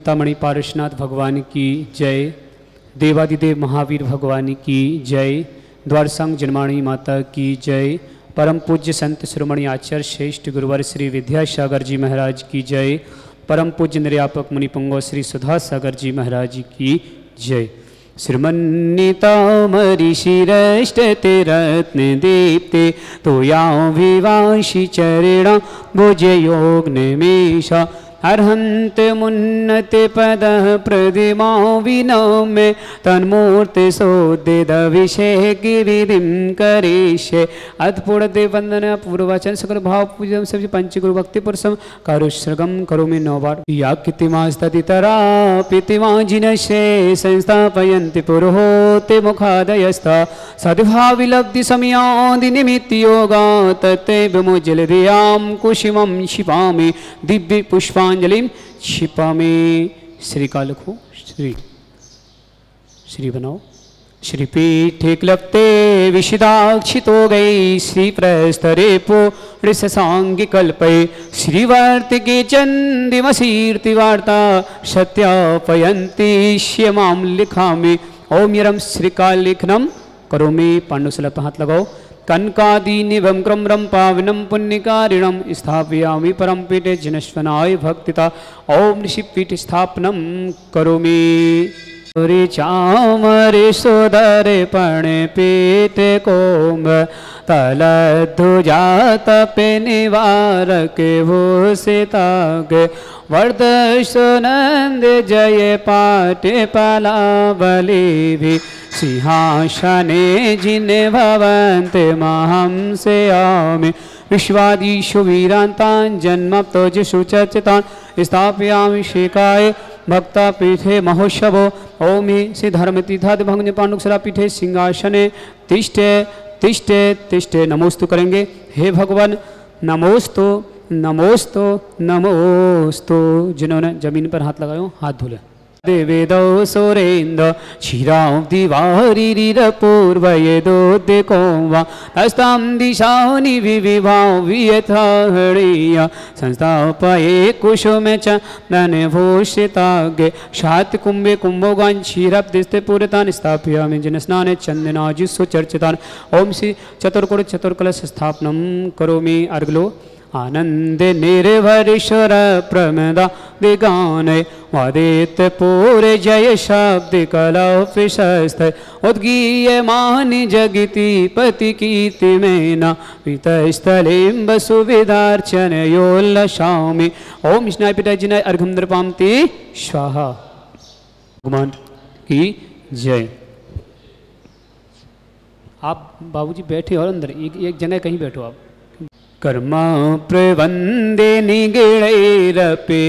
तामणि पारसनाथ भगवान की जय। देवादिदेव महावीर भगवान की जय। द्वारसंग जन्माणी माता की जय। परम पूज्य संत शिरोमणि आचार्य श्रेष्ठ गुरुवर श्री विद्यासागर जी महाराज की जय। परम पूज्य निर्यापक मुनिपुंगव श्री सुधा सागर जी महाराज की जय। श्रीमन्नितामरि शिरष्टते रत्न दीप्ते तोयाभिवांशी चरणा भुजे योग निमेषा अर्हन्त मुन्नते पद प्रतिमा विनम्य तन्मूर्ति सोदिदभिषेक गिरिं करिष्ये। अद्भुत देववंदन पूर्ववचन सकल भाव पूजन सभी पंचगुरु भक्ति पुरुषम कारुश्रगम करोमि नौबार या कितिमास्तदितरा पितिमाजिनशे संस्थापयन्ति पुरोहोते मुखादयस्था सद्भाविलब्धि समयादि निमित्त योगा तत्ते विमुज्जलधियां कुसुमं क्षिपामि दिव्य पुष्पांजलिम क्षिपामि। श्री का लिखो श्री बनाओ। श्रीपीठे क्लप्ते विशिदाक्षितो गई श्री प्रस्तरे पुरुषसांगी कल्पे श्रीवर्तिके चंदिमसीर्ति वार्ता सत्यापयन्ति श्यमां लिखामि। ओम यरम श्रीकालिखनम करोमि। पांडुसलप हाथ लगाओ। कनकादीनिवं क्रम्रं पावनं पुण्यकारिणं स्थापयामि परमपीठे जिनश्वनाय भक्तिता। ओम ऋषिपीठ स्थापनं करोमि। रे चामरे सोदरे पणपीठ कोम तलध्वजात पे निवारक भूषिताग वर्धसुनंद जय पाटे पलावली सिंहासने जिने भवन्ते महंसयामि। विश्वादिषु वीरान्तान् जन्मप्तोजिषु चर्चितान् स्थापयामि शिखाय भक्तापीठे महोत्सवो। ओम श्री धर्मतीर्थादि भंग पांडुसरा पीठे सिंहासने तिष्ठे तिष्ठे तिष्ठे। नमोस्तु करेंगे। हे भगवान नमोस्तु नमोस्तु नमोस्तु। जिन्होंने जमीन पर हाथ लगाए हाथ धुले। देवेदौ सुरेन्द्र क्षीरां दिवारिपूर्वयदोद्यको वा हस्तां दिशानि विविभां वियथाहृया संस्थापये कुसुमे च धनभूषिताग्रे शातकुम्भे कुम्भोगान् क्षीरब्धिस्ते पूरितान् स्थापयामि जिनस्नाने चन्दनाजि सुचर्चितान्। ओम श्री चतुर्कोट चतुर्कलश स्थापनं करोमि। अर्गलो आनंदे निर्भरीश्वर प्रमदा दिगाने वादित पूरे जय शब्द कलापिशस्थ उद्गीयमानि जगति पति कीर्ति मेना वितस्थलीं वसुविधार्चन योल्लसामि। ओम स्नाय पिता जिनाय अर्घम द्रपामति स्वाहा। भगवान की जय। आप बाबूजी बैठे और अंदर एक जगह कहीं बैठो आप। कर्मा प्रवंदे निगिणैरपि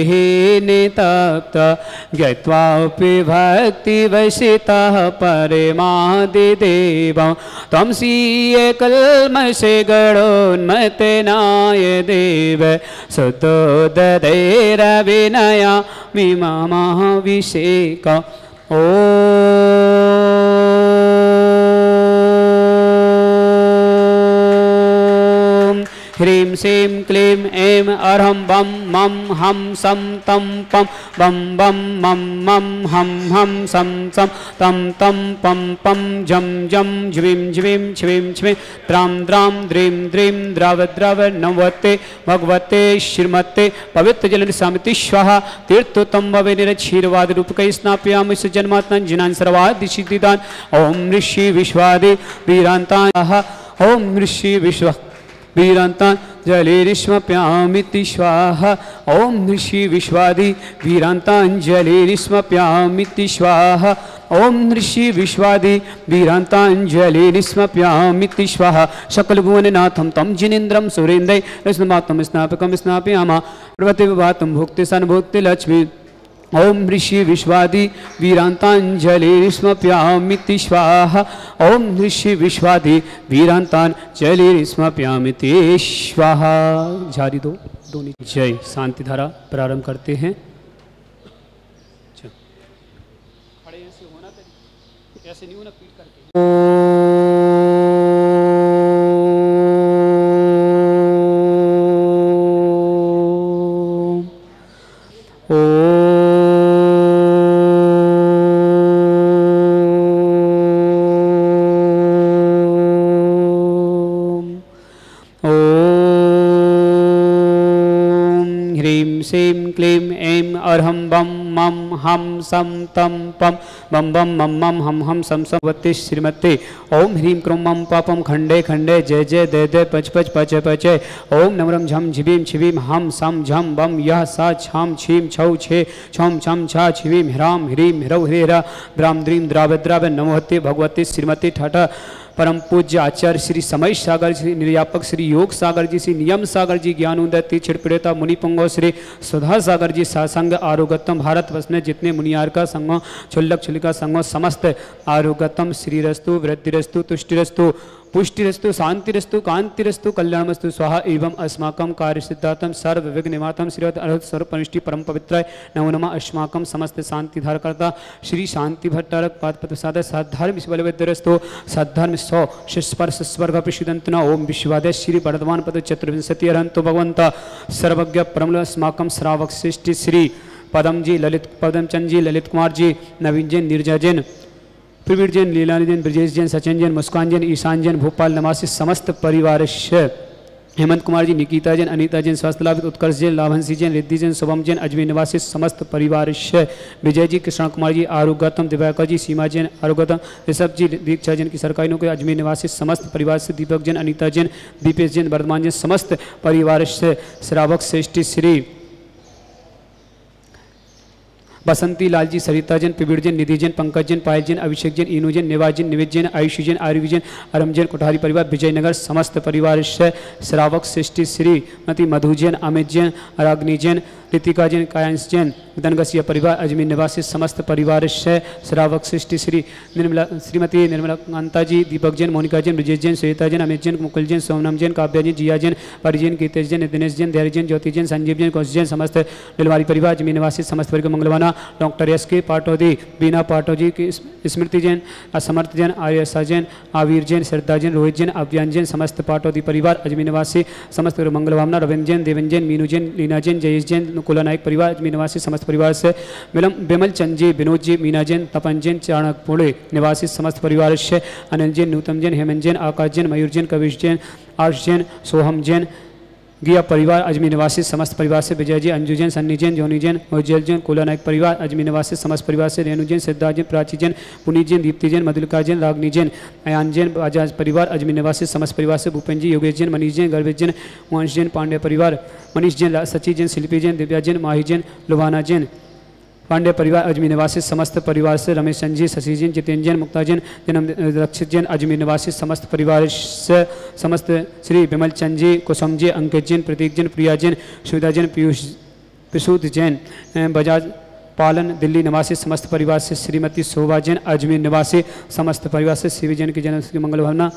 नितप्ता ज्ञात्वापि भक्तिवशितः परमादिदेवं त्वं स्वीय कल्मषे गणोन्मतेनाय देव सुतोदधैरविनयामि ममाभिषेकम्। ओ ह्रीं श्रीं क्लीं ऐं अर्हं बं मं हं सं तं पं बं बं मं मं हं हं सं सं तं तं पं पं झं झं झ्वीं झ्वीं छ्वीं छ्वीं द्रां द्रां द्रीं द्रीं द्रव द्रव नवते भगवते श्रीमते पवित्र जल सामिति स्वाहा। तीर्थोत्तम भवे निरक्षीरवाद रूपकै स्नापयामि सुजन्मात्मन जिनान् सर्वादिसिद्धिदान्। ओम ऋषि विश्वादि वीरान्तान्। ओम ऋषि विश्व वीरान्तान् जलेरिष्मप्यामिति स्वाहा। ओम ऋषि विश्वादि वीरान्तान् जलेरिष्मप्यामिति स्वाहा। ओम ऋषि विश्वादि वीरान्तान् जलेरिष्मप्यामिति स्वाहा। सकल भुवननाथं तं जिनेन्द्रं सुरेन्द्रै रत्नमातं स्नापकं स्नापयामा प्रभृति विभातं भुक्ति सन्भुक्ति लक्ष्मी। ओम ऋषि विश्वादि वीरान्ताञ्जलिर्स्मप्यामिति स्वाहा। ओम ऋषि विश्वादि वीरान्ताञ्जलिर्स्मप्यामिति स्वाहा। जारी दो दोनों। जय। शांति धारा प्रारंभ करते हैं। खड़े ऐसे होना चाहिए, ऐसे नहीं होना पीठ करके। ओ सें क्लीं ऐं अर्हं बम मम हम सम तम पम बम बम मम मम हम सम सम भगवती श्रीमती ओम ह्रीं क्रों मम पापम खंडे खंडे जय जय दे दे पच पच पच पच ओम नमरम झम झिबीं छिबीं हम सम झम बम यह सा छाम छीम छौ छे छम छम छा छिबीं ह्राम ह्रीं ह्रौ ह्रीरा द्राम द्रीं द्राव द्राव नमोहते भगवती श्रीमती ठाठा परम पूज्य आचार्य श्री समय सागर श्री निर्यापक श्री योग सागर जी श्री नियम सागर जी ज्ञानोदय छिड़पिड़ता मुनि पुंगो श्री सुधा सागर जी सासंग आरोगतम भारत वर्ष में जितने मुनियार का संगो छुल्लक छुलिका संगो समस्त आरोगतम श्रीरस्तु वृद्धिरस्तु तुष्टिरस्तु पुष्टिरस्तु शांतिरस्तु कांतिरस्तु कल्याणमस्तु स्वाहा एवं अस्माकं कार्य सिद्धार्थम सर्व विघ्न निवातम श्रीवत अर्हत सर्व पनिष्टि परम पवित्राय नमो नमः अस्माकं समस्त शांति धारकर्ता श्री शांति भट्टारक पाद प्रसाद सद्धर्म बलविद्यरस्तो सद्धर्म सौ शिस्पर्श स्वर्ग प्रसिदंतना ओम विश्वादय श्री वर्धमान पद चतुर्विंशति अरहंतो भगवंता सर्वज्ञ परमल अस्माकं श्रावक सृष्टि श्री पदम जी ललित पदमचंद जी ललित कुमार जी नवीन जैन नीरजा जैन प्रवीर जैन लीलानी जैन ब्रजेश जैन सचिन जैन मुस्कान जैन ईशान जैन भोपाल निवासी समस्त परिवार हेमंत कुमार जी निकिता जैन अनीता जैन स्वास्थ्य लाभित उत्कर्ष जैन लाभंसी जैन रिद्धि जैन शुभम जैन अजमेर निवासी समस्त परिवार विजय जी कृष्ण कुमार जी आरोग्यतम दिव्याकर जी सीमा जैन आरोग्यतम ऋषभ जी दीक्षा जैन की सरकारी नौकरी अजमेर निवासी समस्त परिवार से दीपक जैन अनीता जैन दीपेश जैन वर्धमान जैन समस्त परिवार से श्रावक श्रेष्ठी श्री बसंती लाल जी सरिता जैन पिबीर जैन निधि जैन पंकज जैन पायल जैन अभिषेक जैन इनू जैन निवाज जैन निवेद जैन आयुषी जैन आरवी जैन अरम जैन कोठारी परिवार विजयनगर समस्त परिवार से श्रावक सृष्टि श्री मती मधु जैन अमित जैन रागनी जैन ऋतिका जैन कायांश जैन दनगसिया परिवार अजमेर निवासी समस्त परिवार से श्रावक सृष्टि श्री निर्मला श्रीमती निर्मला कांता जी दीपक जैन मोनिका जैन ब्रजेश जैन श्वेता जैन अमित जैन मुकुल जैन सोमनाम जैन काव्या जैन जिया जैन परिजैन कीर्तेश जैन दिनेश जैन धैर्य जैन ज्योति जैन संजीव जैन कौश जैन समस्त डिलवारी परिवार अजमेर निवासी समस्त वर्ग मंगलवाना डॉक्टर एस के पाटोदी बीना पाटोजी की स्मृति जैन असमर्थ जैन आर्यसा जैन आवीर जैन श्रद्धा जैन रोहित जैन अभियान जैन समस्त पाटोदी परिवार अजमेर निवासी समस्त मंगलवामना रविंद्र जैन देवेंद्र जैन मीनू जैन लीना जैन जयेश जैन कुला नायक परिवार अजमेर निवासी समस्त परिवार से विमल चंद जी विनोद जी मीना जैन तपन जैन चाणकपुणे निवासी समस्त परिवार से अनिल जैन नूतम जैन हेमंत जैन आकाश जैन मयूर जैन कविश जैन आर्ष जैन सोहम जैन गिया परिवार अजमेर निवासी समस्त परिवार से विजय जी अंजू जैन सन्नी जैन जोनी जैन उज्जैल जैन कोला नायक परिवार अजमेर निवासी समस्त परिवार से रेणु जैन सिद्धार्थ जैन प्राची जैन पुनीत जैन दीप्ति जैन मधुलिका जैन रागनी जैन अयान जैन बजाज परिवार अजमेर निवासी समस्त परिवार से भूपेन जी योगेश जैन मनीष जैन गर्वेश जैन वंश जैन पांड्य परिवार मनीष जैन सची जैन शिल्पी जैन दिव्या जैन माही जैन लुभाना जैन पांड्य परिवार अजमेर निवासी समस्त परिवार से रमेश चंद जी शशि जैन जितेंद्र जैन मुक्ता जैन जन्म रक्षित जैन अजमेर निवासी समस्त परिवार से समस्त श्री विमल चंद जी कुसुम जी अंकित जैन प्रतीक जैन प्रिया जैन सुविधा जैन पीयूष प्रसूत जैन बजाज पालन दिल्ली निवासी समस्त परिवार से श्रीमती शोभा जैन अजमेर निवासी समस्त परिवार से शिवी जैन की जन्म की मंगल भावना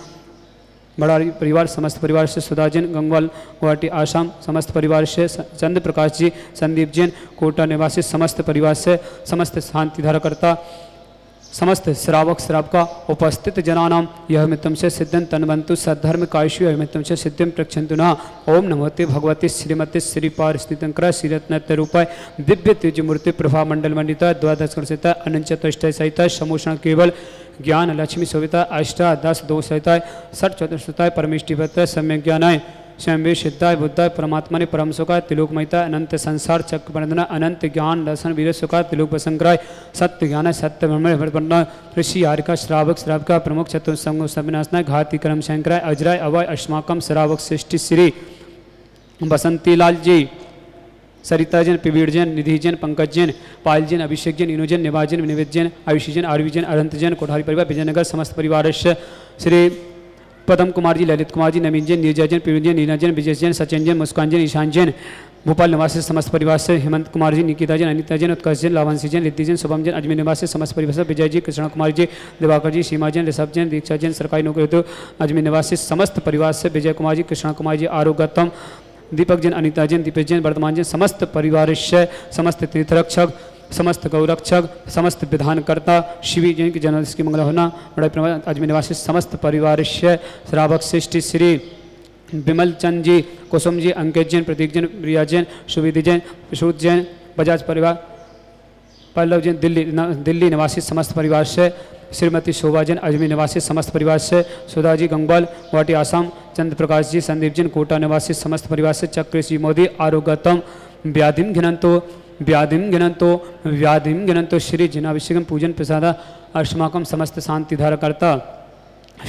बड़ा परिवार समस्त परिवार से सुधा जैन गंगवाल गुवाहाटी आसाम समस्त परिवार से चंद्र प्रकाश जी संदीप जैन कोटा निवासी समस्त परिवार से समस्त शांति धारकर्ता समस्त श्रावक श्रावका उपस्थित जनानाम यह मित्तम से सिद्धं तन्वन्तु सद्धर्म कायशु यह मित्तम से सिद्धिं प्रक्षन्तु न ओम नमोते भगवती श्रीमती श्रीपार स्थितंकर श्रीरत्नत्य रूपाय दिव्य तेज मूर्ति प्रभा मंडल मंडिता द्वादश कर्षिता अनंत चतुष्टय सहिता समूषण केवल ज्ञान लक्ष्मी शोभिता अष्टा 10 2 सहिताय षट चतुष्टय परमेष्टिभत सम्यक ज्ञानाय स्वयं सिद्धाय बुद्धाय परमात्मा ने परम सुखाय तिलोक महिता अनंत संसार चक्र बंधना अनंत ज्ञान दर्शन वीर सुखाय तिलोक बसंक्राय सत्य ज्ञान सत्य ब्रह्म ऋषि आरिका श्रावक श्रावका प्रमुख चतुर्संग सविनाशनाय घाती कर्म शंकराय अजराय अवय अस्माकम श्रावक सृष्टि श्री बसंती लाल जी सरिता जैन पिबीर जैन निधि जैन पंकज जैन पायल जैन अभिषेक जैन इनु जैन निवाज जैन निवेद जैन आयुषी जैन आरवी जैन अरंत जैन कोठारी परिवार विजयनगर समस्त परिवार श्री पदम कुमार जी ललित कुमार जी नवीन जैन नीरजा जैन पीरू जैन नीना जैन विजेश जैन सचिन जैन मुस्कान जैन ईशान जैन भोपाल निवासी समस्त परिवार से हेमंत कुमार जी निकिता जैन अनिता जैन उत्कर्ष जैन लावंसी जैन रिद्धि जैन शुभम जैन अजमेर निवासी समस्त परिवार से विजय जी कृष्ण कुमार जी दिवाकर जी सीमा जैन ऋषभ जैन दीक्षा जैन सरकारी नौकरी हेतु अजमेर निवासी समस्त परिवार से विजय कुमार जी कृष्ण कुमार जी आरोग्यतम दीपक जैन अनिता जैन दीपेश जैन वर्तमान जैन समस्त परिवार से समस्त तीर्थरक्षक समस्त गौरक्षक समस्त विधानकर्ता शिवी जैन की जन्मदिवस की मंगल होना बड़ा अजमेर निवासी समस्त परिवार श्रावक सृष्टि श्री विमल चंद जी कुसुम जी अंकित जैन प्रतीक जैन प्रिया जैन सुविधि जैन प्रसूत जैन बजाज परिवार पल्लव जैन दिल्ली निवासी समस्त परिवार से श्रीमती शोभा जैन अजमेर निवासी समस्त परिवार से सुधा जी गंगवाल गुवाहाटी आसाम चंद्र प्रकाश जी संदीप जैन कोटा निवासी समस्त परिवार से चक्र श्री मोदी आरोग्यतम व्याधिं घ्नन्तो श्री जनाभिषेकम पूजन प्रसाद अस्माकं समस्त शांति धारकर्ता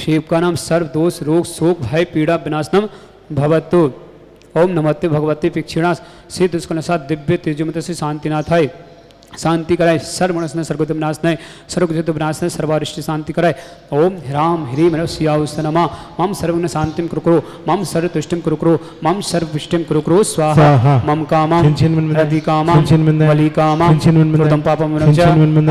शिव का नाम सर्व दोष रोग शोक भय पीड़ा विनाशनम भवतु। ओम नमस्ते भगवती पिक्षिणा सिद्ध दुष्कलसा दिव्य तेजोमत से शांतिनाथाय शांति कराए सर्वमनस्न सर्वगत विनाशनाय सर्वगत विनाशनाय सर्वारिष्ट शांति कराए। ओम ह्राम ह्रीम नमः नमा मम सर्वज्ञ शांतिं कुरुकुरु मम सर्वतुष्टिं कुरुकुरु मम सर्वपुष्टिं कुरुकुरु स्वाहा मम कामं रति कामं वली कामं कृतं पापं विनश्य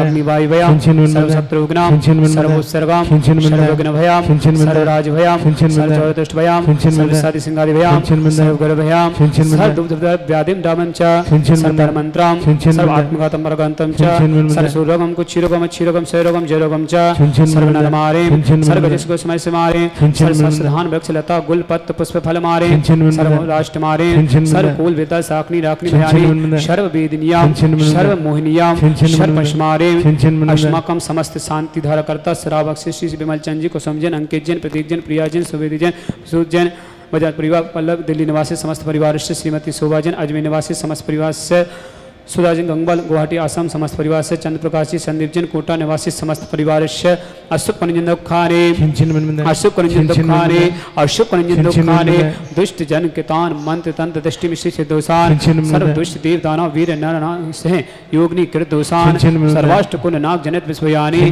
अग्निवायुवयां सर्वशत्रुघ्नां सर्वोत्सर्गां सर्वविघ्नभयां सर्वराजभयां सर्वचतुष्टभयां सर्वसादिसिंहादिभयां सर्वगर्भयां सर्वव्याधिं दामं च सर्वमन्त्रां सर्वात्मघातं परगंतम च सर्वरोगम कुक्षिरोगम क्षीरोगम क्षयरोगम जयरोगम च सर्वनरमारे सर्वजसको समय से मारे सर्वधान वृक्ष लता गुल पत्र पुष्प फल मारे सर्वराष्ट्र मारे सर्वकुल वेदा साकनी राकनी भयानी सर्व वेदिनियाम सर्व मोहिनियाम सर्व पशमारे अस्माकम समस्त शांति धारकर्ता श्रावक श्री विमल चंद जी को समझन अंकित जन प्रतीक जन प्रिया जन सुवेदी जन सूत जन बजाज परिवार पल्लव दिल्ली निवासी समस्त परिवार से श्रीमती शोभा जन अजमेर निवासी समस्त परिवार से सुधाजन गंगवाल गुवाहाटी आसाम समस्त परिवार से चंद्र प्रकाश जी संदीप जन कोटा निवासी समस्त परिवार से अशोक कनिंजन दुखाने अशोक कनिंजन दुखाने अशोक कनिंजन दुखाने दुष्ट जन कितान मंत्र तंत्र दृष्टि मिश्री से दोषान सर्व दुष्ट देव दानव वीर नर से योगनी कृत दोषान सर्वाष्ट कुल नाग जनित विश्वयानी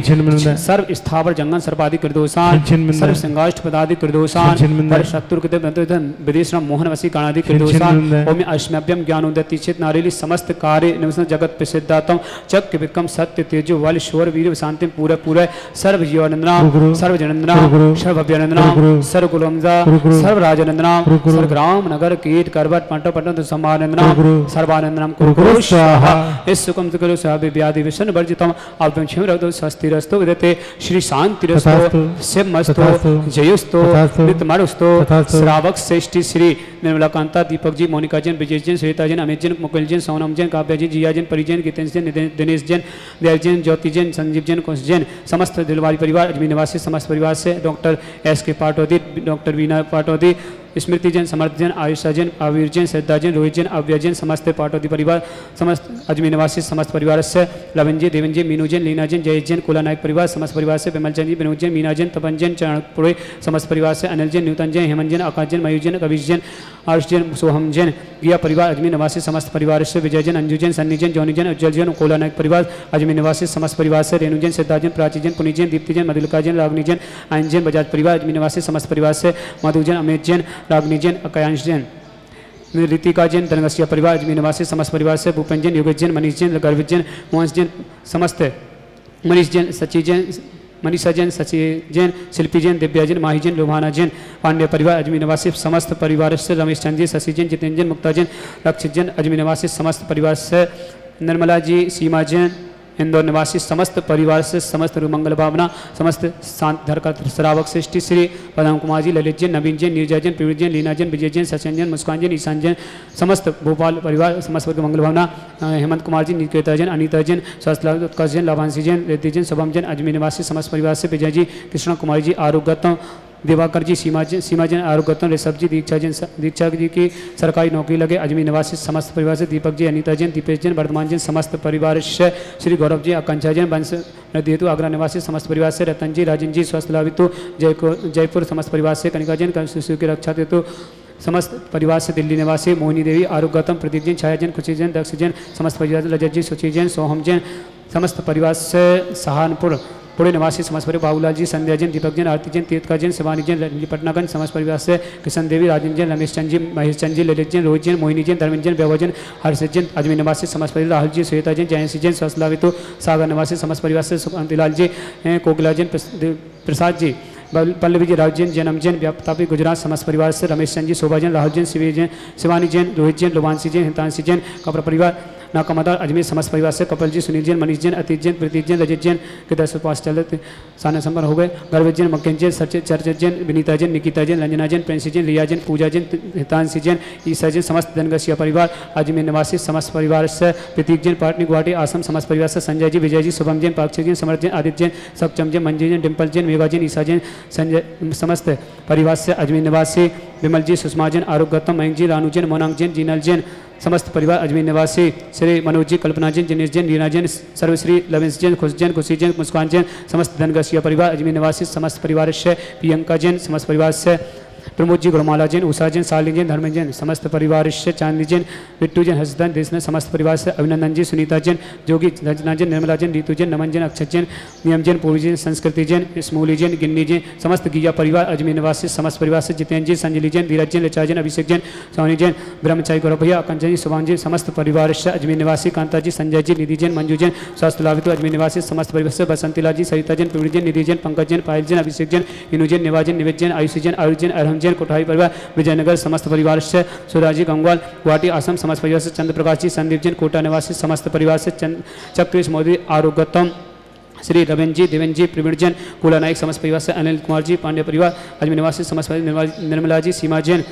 सर्व स्थावर जंगन सर्पादि कृत दोषान सर्व संगाष्ट पदादि कृत दोषान पर शत्रु कृत विदेश मोहन वसी काणादि कृत दोषान ओम अश्मभ्यम ज्ञानोदति चित नारेली समस्त कार्य जगत प्रसिद्धातम चक्र विक्रम सत्य तेजो वल शोर वीर शांति पूरा पूरा सर्व जीवानंदना सर्व जनंदना सर्व अभ्यनंदना सर्व कुलमजा सर्व राजनंदना सर्व ग्राम नगर कीट करवट पंटो पटन समानंदना सर्वानंदनम कुरु स्वाहा इस सुखम करो स्वाभि व्याधि विषण वर्जितम अव्यम क्षम रतो स्वस्तिरस्तो विदते श्री शांतिरस्तो शिवमस्तो जयोस्तो नितमरुस्तो श्रावक श्रेष्ठी श्री निर्मलाकांता दीपक जी मोनिका जन विजय जन श्वेता जन अमित जन मुकुल जन सोनम जन काव्य जन जिया जन परिजन गीतेश जन दिनेश जन देव जन ज्योति जन संजीव जन कुश जन समस्त दिलवारी परिवार अजमेर निवासी समस्त परिवार से डॉक्टर एस के पाटोदी डॉक्टर वीना पाटोदी स्मृति जन समर्थ जन आयुषा जन आवीर जन श्रद्धा जन रोहित जन अव्य जन समस्त पाटोदी परिवार समस्त अजमेर निवासी समस्त परिवार से लवन जी देवन जी मीनू जन लीना जन जय जन कोला नायक परिवार समस्त परिवार से विमल जन जी विनोद जन मीना जन तपन जन चाणकपुरे समस्त परिवार से अनिल जन न्यूतन जन हेमंत जन आकाश जन मयूर जन कविश जन आयुष जन सोहम जन गिया परिवार अजमेर निवासी समस्त परिवार से विजय जन अंजू जन सन्नी जन जौनी जन उज्जवल जन कोला नायक परिवार अजमेर निवासी समस्त परिवार से रेणु जन सिद्धा जन प्राची जन पुनी जन दीप्ति जन मधुलिका जन रागनी जन आयन जन बजाज परिवार अजमेर निवासी समस्त परिवार से मधु जन अमित जन रागनी जन अकयांश जन ऋतिका जैन धनगसिया परिवार अजमेर निवासी समस्त परिवार से भूपेन जैन योगेश जैन मनीष जैन गर्वित जैन मोहन जैन समस्त मनीष जैन सची जैन मनीषा जैन सची जैन शिल्पी जैन दिव्या जैन माही जैन लोभाना जैन पांड्य परिवार अजमेर निवासी समस्त परिवार से रमेश चंद जी शशि जैन जितेंद्र जैन मुक्ता जैन रक्षित जैन अजमेर निवासी समस्त परिवार से निर्मला जी सीमा जैन इंदौर निवासी समस्त परिवार से समस्त मंगल भावना समस्त शांत धर का श्रावक श्रेष्ठी श्री पदम कुमार जी ललित जैन नवीन जैन नीरजा जैन पीड़ित जैन लीना जैन विजय जैन सचिन जैन मुस्कान जैन ईशान जैन समस्त भोपाल परिवार समस्त मंगल भावना हेमंत कुमार जी निकेता जैन अनिता जैन स्वास्थ्य उत्कर्ष जैन लाभांशी जैन रेती जैन शुभम जैन अजमेर निवासी समस्त परिवार से विजय जी कृष्ण कुमारी जी आरोग्यतम दिवाकर जी सीमा जन आरोग्यतम ऋषभ जी दीक्षा जी की सरकारी नौकरी लगे अजमेर निवासी समस्त परिवार से दीपक जी अनिता जैन दीपेश जैन वर्धमान जैन समस्त परिवार से श्री गौरव जी आकांक्षा जैन वंश नदीतु आगरा निवासी समस्त परिवार से रतन जी राजन जी स्वस्थ लाभितु जयपुर समस्त परिवार से कनिका जैन शिशु की रक्षा हेतु समस्त परिवार से दिल्ली निवासी मोहिनी देवी आरोग्यतम प्रदीप जैन छाया जैन खुशी जैन दक्ष जैन समस्त परिवार रजत जी सुची जैन सोहम जैन समस्त परिवार से सहारनपुर पुणे निवासी समस्त परिवार बाबूलाल जी संध्या जैन दीपक जैन आरती जैन तीर्थका जैन शिवानी जैन रणजी पटनागंज समस्त परिवार से किशन देवी राजेंद्र जैन रमेश चंद जी महेश चंद जी ललित जैन रोहित जैन मोहिनी जैन धर्मेंद्र जैन व्यवजन हर्षित जैन अजमेर निवासी समस्त परिवार राहुल जी श्वेता जैन जयंसी जैन स्वस्लावितु सागर निवासी समस्त परिवार से सुकांतिलाल जी कोकिला जैन प्रसाद जी पल्लवी जी राज जैन जैनम जैन व्यापतापी गुजरात समस्त परिवार से रमेश चंद जी शोभा जैन राहुल जैन शिवानी जैन रोहित जैन लोभांशी जैन हितांशी जैन कपड़ा परिवार नाकामदार अजमेर समस्त परिवार से कपिल जी सुनील जैन मनीष जैन अतीत जैन प्रतीक जैन रजत जैन के 10 पास चलते साने संबर हो गए गर्वित जैन मक्केन जैन चर्चित जैन विनीता जैन निकिता जैन रंजना जैन प्रेंसी जैन रिया जैन पूजा जैन हितांशी जैन ईसा जैन समस्त धनगसिया परिवार अजमेर निवासी समस्त परिवार से प्रतीक जैन पाटनी गुवाहाटी आसम समस्त परिवार से संजय जी विजय जी शुभम जैन पाक्षी जैन समर्थ जैन आदित्य जैन सक्षम जैन मंजी जैन डिम्पल जैन मेघा जैन ईसा जैन संजय समस्त परिवार से अजमेर निवासी विमल जी सुषमा जैन आरोग्यतम मयंक जी रानू जैन मोनांक जैन जीनल जैन समस्त परिवार अजमेर निवासी श्री मनोज जी, कल्पना जैन, जिनेश जैन, रीना जैन, सर्वश्री लवेंस जैन, खुश जैन, खुशी जैन, मुस्कान जैन, समस्त धनगसिया परिवार अजमेर निवासी समस्त परिवार से प्रियंका जैन, समस्त परिवार से प्रमोद जी, गुरुमाला जैन, उषा जैन, सालिन जैन, धर्मेंद्र जैन, समस्त परिवार से चांदी जैन, बिट्टू जैन, हसदन देशना, समस्त परिवार से अभिनंदन जी, सुनीता जैन, जोगी, रंजना जैन, निर्मला जैन, रीतु जैन, नमन जैन, अक्षत जैन, नियम जैन, पूर्वी जैन, संस्कृति जैन, स्मूली जैन, गिन्नी जैन, समस्त गिया परिवार अजमेर निवासी समस्त परिवार से जितेंद्र जी, संजलि जैन, धीरज जैन, ऋचा जैन, अभिषेक जैन, सोनी जैन, ब्रह्मचारी गौरव भैया, कंचन जी, सुभान जी, समस्त परिवार से अजमेर निवासी कांता जी, संजय जी, निधि जैन, मंजू जैन, स्वास्थ्य लाभित अजमेर निवासी समस्त परिवार से बसंतीला जी, सरिता जैन, प्रवीण जैन, निधि जैन, पंकज जैन, पायल जैन, अभिषेक जैन, इनु जैन, निवाज जैन, निवेद जैन, आयुषी जैन, आयुष जैन, अरहम जैन, कोठारी परिवार विजयनगर समस्त परिवार से सुराजी गंगवाल गुवाहाटी असम समस्त परिवार से चंद्र प्रकाश जी, संदीप जैन, कोटा निवासी समस्त परिवार से चक्रेश मोदी, आरोग्यतम श्री रविंद्र जी, देवेंद्र जी, प्रवीण जैन, कुला नायक समस्त परिवार से अनिल कुमार जी, पांड्य परिवार अजमेर निवासी समस्त परिवार, निर्मला जी, सीमा जैन,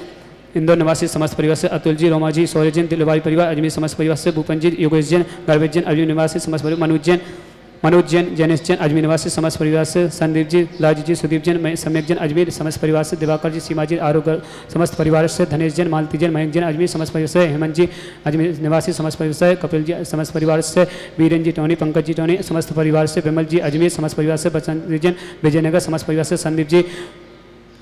इंदौर निवासी समस्त परिवार से अतुल जी, रोमा जी, सौर्य जैन, तिलवारी परिवार अजमेर समस्त परिवार से भूपन जी, योगेश जैन, गर्वेश जैन, अजमेर निवासी समस्त परिवार, मनोज जैन, जैनेश जैन, अजमेर निवासी समस्त परिवार से संदीप जी, लाजी जी, सुदीप जैन, सम्यक जैन, अजमेर समस्त परिवार से दिवाकर जी, सीमा जी, आरोग्य समस्त परिवार से धनेश जैन, मालती जैन, मयंक जैन, अजमेर समस्त परिवार से हेमंत जी, अजमेर निवासी समस्त परिवार से कपिल जी, समस्त परिवार से वीरेंद्र जी टोनी, पंकज जी टोनी, समस्त परिवार से विमल जी, अजमेर समस्त परिवार से बसंत जैन, विजयनगर समस्त परिवार से संदीप जी,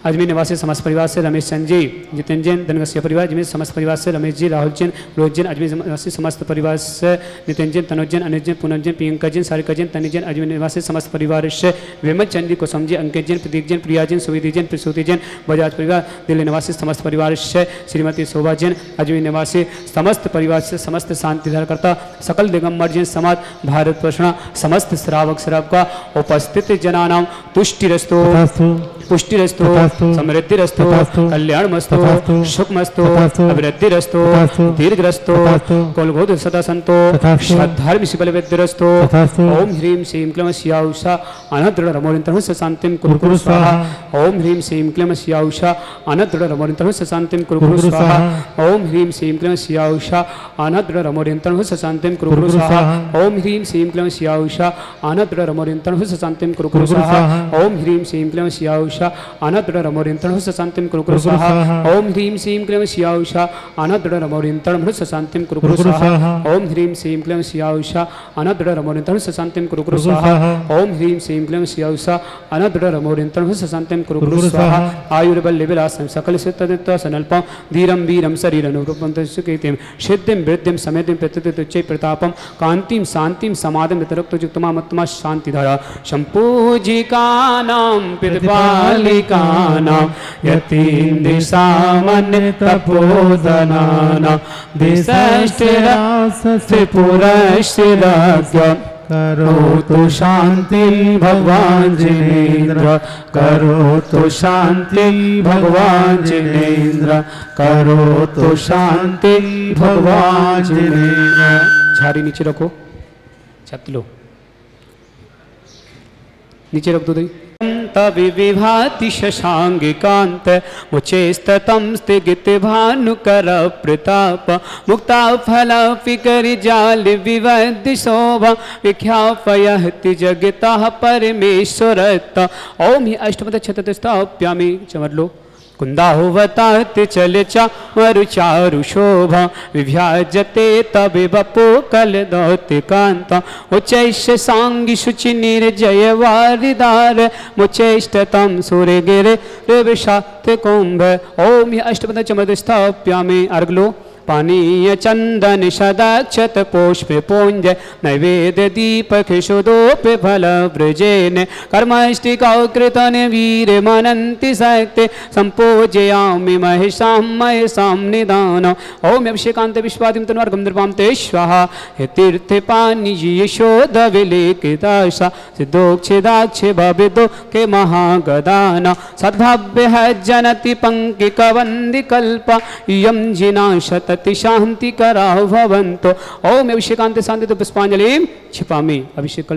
अजमेर निवासी समस्त परिवार से रमेश चंद जी, जितेंद्र जैन, धनगसिया परिवार अजमेर समस्त परिवार से रमेश जी, राहुल जैन, रोहित जैन, अजमेर निवासी समस्त परिवार से नितिन जैन, तनुज जैन, अनिल जैन, पूनम जैन, प्रियंका जैन, सारिका जैन, तनी जैन, अजमेर निवासी समस्त परिवार से विमल चंद जी, कुसुम जी, अंकित जैन, प्रदीप जैन, प्रिया जैन, सुविधि जैन, प्रसूति जैन, बजाज परिवार दिल्ली निवासी समस्त परिवार से श्रीमती शोभा जैन, अजमेर निवासी समस्त परिवार से समस्त शांति धरकर्ता सकल दिगंबर जैन समाज भारत वर्षणा समस्त श्रावक श्रावका उपस्थित जनानां तुष्टिरस्तु पुष्टिरस्तु समृद्धिरस्तु कल्याणमस्तु सुखमस्तु अभिवृद्धिरस्तु दीर्घरस्तु कुलबोध सदा संतो श्रद्धार्मि शिबलवेद्यरस्तु ओम ह्रीं श्रीं क्लीं स्याउषा अनद्र रमोरिंतरः शांतिं कुरु स्वाहा ओम ह्रीं श्रीं क्लीं स्याउषा अनद्र रमोरिंतरः शांतिं कुरु स्वाहा ओम ह्रीं श्रीं क्लीं स्याउषा अनद्र रमोरिंतरः शांतिं कुरु स्वाहा ओम ह्रीं श्रीं क्लीं स्याउषा अनद्र रमोरिंतरः शांतिं कुरु स्वाहा ओम ह्रीं श्रीं क्लीं स्याउषा अनद्र रमोरिंतरः शांतिं कुरु स्वाहा ओम ह्रीं श्रीं क्लीं स्याउषा अनद्र रमोरिंतरः शांतिं कुरु स्वाहा ओम ह्रीं श्रीं क्लीं स्याउषा अनद्र रमोरिंतरः शांतिं कुरु स्वाहा ओम ह्रीं श्रीं क्लीं स्याउषा अनद्र रमोरिंतरः शांतिं कुरु स्वाहा आयुर्बल्य विलासं सकल सिद्धता सनल्पं धीरं वीरं शरीरनुरूपं तस्कीर्तिं सिद्धिं वृद्धिं समेधिं प्रत्यतिच्चै प्रतापं कांतिं शांतिं समाधिं वितरक्तयुक्तमात्मा शांतिधरा संपूजिकानां पितृपालिकानां यतीन्द्रसामान्यतपोधनानां दिशष्टिरासत्रिपुरश्रिराज्ञ करोतु शांति भगवान जिनेन्द्र करोतु शांति भगवान जिनेन्द्र करोतु शांति भगवान जिनेन्द्र। झाड़ी नीचे रखो, छत लो, नीचे रख दो। तविभाति शशांगिकांत मुचेस्ततं स्थिगितभानुकर प्रताप मुक्ता फल फिकरि जाल विवद्य शोभा विख्यापयति जगतः परमेश्वरत ओम ही अष्टमद क्षतस्थाप्यामि चमर लो कुंदाहुवतात चल चारु चारु शोभा विभ्याजते तबि बपो कल दौति कांता उच्चैष सांगी शुचि निर्जय वारिदार मुचैष्टतम सूर्य गिरे विषाक्त कुंभ ओम ही अष्टपद चमद स्थाप्यामि अर्गलो पानीय चंदन सदाक्षत पुष्प पुंज नैवेद्य दीपक सुदोप फल व्रजेन कर्मष्टिका कृतन वीर मनंति शक्ति संपूजयामि महेशां महेशां निदान ओम अभिषेकांत विश्वादिं तन्वार्गं निर्वां ते स्वाहा हे तीर्थ पानी यशोद विलेकिताशा सिद्धोक्षिदाक्ष भविदो के महागदान सद्भव्य है जनति पंकिक वंदि कल्प यम जिनाशत शांति करा भवंतो ओम अभिषेकांत शांति तो पुष्पांजलि छिपामि अभिषेक